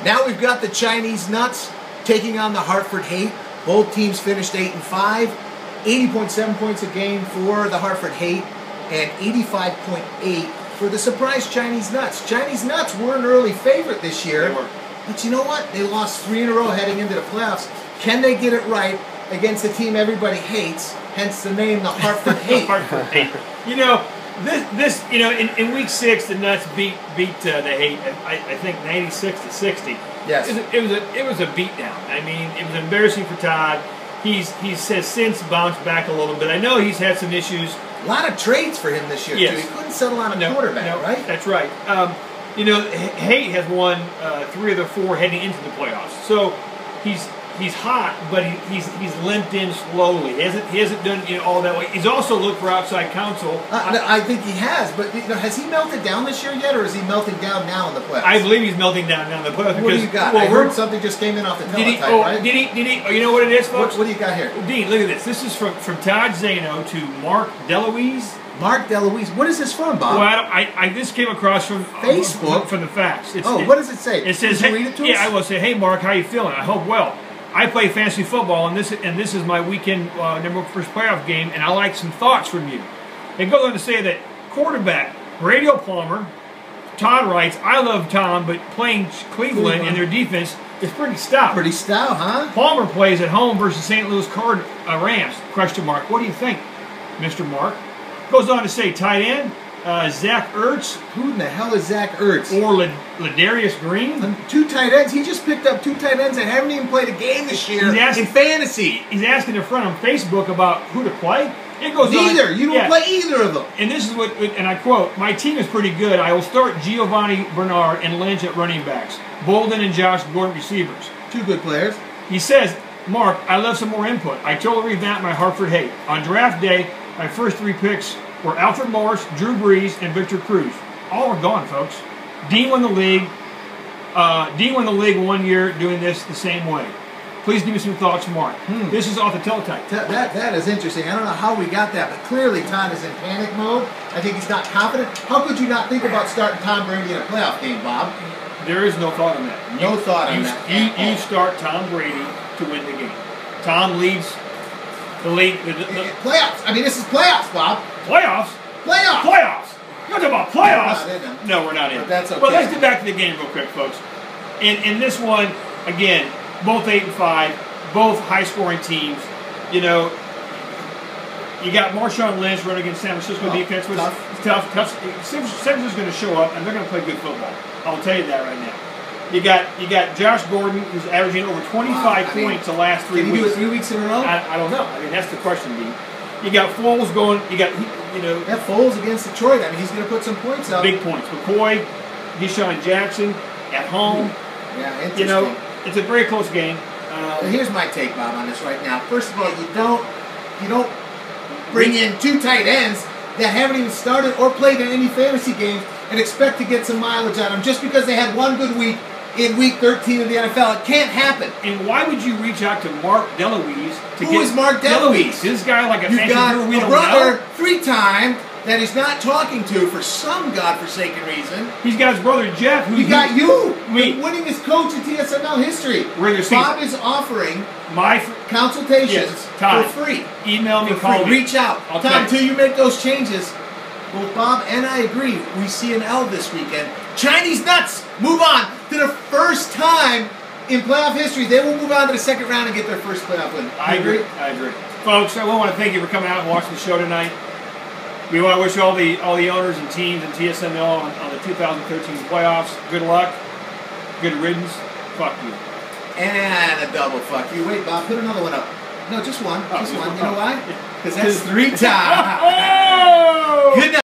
Now we've got the Chinese Nuts taking on the Hartford Hate. Both teams finished 8-5. 80.7 points a game for the Hartford Hate and 85.8 for the surprise Chinese Nuts. Chinese Nuts were an early favorite this year. They were. But you know what? They lost 3 in a row heading into the playoffs. Can they get it right against the team everybody hates? Hence the name, the Hartford Hate. Hartford Hate. In week 6, the Nuts beat the Hate. I think 96-60. Yes. It was a beatdown. I mean, it was embarrassing for Todd. He's has since bounced back a little bit. I know he's had some issues. A lot of trades for him this year, yes. too. He couldn't settle on a quarterback, right? That's right. Haight has won 3 of the 4 heading into the playoffs. So he's hot, but he's limped in slowly. He hasn't done all that way. He's also looked for outside counsel. I think he has, but has he melted down this year yet, or is he melting down now in the playoffs? I believe he's melting down now in the playoffs. What do you got? I heard something just came in off the teletype, right? Did he? Oh, you know what it is, folks? What do you got here? Dean, look at this. This is from Todd Zano to Mark DeLuise. Mark DeLuise. What is this from, Bob? Well, I this came across from Facebook. From the facts. What does it say? It says, Did you read it to us? Yeah, I will say, hey, Mark, how you feeling? I hope well. I play fantasy football, and this is my weekend first playoff game, and I like some thoughts from you. It goes on to say that quarterback Brady Palmer, Todd writes, I love Tom, but playing Cleveland and their defense is pretty stout. Pretty stout, huh? Palmer plays at home versus St. Louis Rams. Question mark. What do you think, Mr. Mark? Goes on to say tight end Zach Ertz. Who in the hell is Zach Ertz? Or Ladarius Green. 2 tight ends. He just picked up 2 tight ends that haven't even played a game this year in fantasy. He's asking a friend on Facebook about who to play. It goes Neither. on. You don't play either of them. And this is what, and I quote, my team is pretty good. I will start Giovanni Bernard and Lynch at running backs. Bolden and Josh Gordon receivers. 2 good players. He says, Mark, I love some more input. I totally revamped my Hartford Hate. On draft day, my first 3 picks were Alfred Morris, Drew Brees, and Victor Cruz. All are gone, folks. Dean won the league. Dean won the league 1 year doing this the same way. Please give me some thoughts, Mark. This is off the teletype. That is interesting. I don't know how we got that, but clearly Todd is in panic mode. I think he's not confident. How could you not think about starting Tom Brady in a playoff game, Bob? There is no thought on that. No thought on that. You start Tom Brady to win the game. Tom leads the league. Playoffs. I mean, this is playoffs, Bob. Playoffs? Playoffs. Playoffs. You're talking about playoffs? We're not in them. No, we're not in. But that's okay. Well, let's get back to the game real quick, folks. In this one, again, both 8-5, both high-scoring teams. You got Marshawn Lynch running against San Francisco defense, which is tough. San Francisco's going to show up, and they're going to play good football. I'll tell you that right now. You got Josh Gordon, who's averaging over 25 points the last 3 weeks. Can he do it 3 weeks in a row? I don't know. I mean, that's the question, Dean. You got Foles going. Yeah, Foles against Detroit. I mean, he's going to put some points up. Big points. McCoy, Deshaun Jackson at home. Yeah, interesting. It's a very close game. Here's my take, Bob, on this right now. First of all, you don't bring in 2 tight ends that haven't even started or played in any fantasy games and expect to get some mileage out of them just because they had 1 good week in Week 13 of the NFL. It can't happen. And why would you reach out to Mark DeLuise to Who is Mark DeLuise? This guy like a fancy guru we You've don't got a know? brother 3-time that he's not talking to for some godforsaken reason. He's got his brother Jeff. He got you. Me. The winningest coach in TSML history. Bob is offering consultations yes, Todd, for free. Email me, call me. Reach out. Tom, until you make those changes. Both Bob and I agree. We see an L this weekend. Chinese Nuts move on to the first time in playoff history. They will move on to the second round and get their first playoff win. I agree. Folks, I want to thank you for coming out and watching the show tonight. We want to wish all the owners and teams and TSML on the 2013 playoffs good luck, good riddance. Fuck you. And a double fuck you. Wait, Bob, put another one up. No, just one. Just one. You know why? Because that's 3 times. Oh! Good night.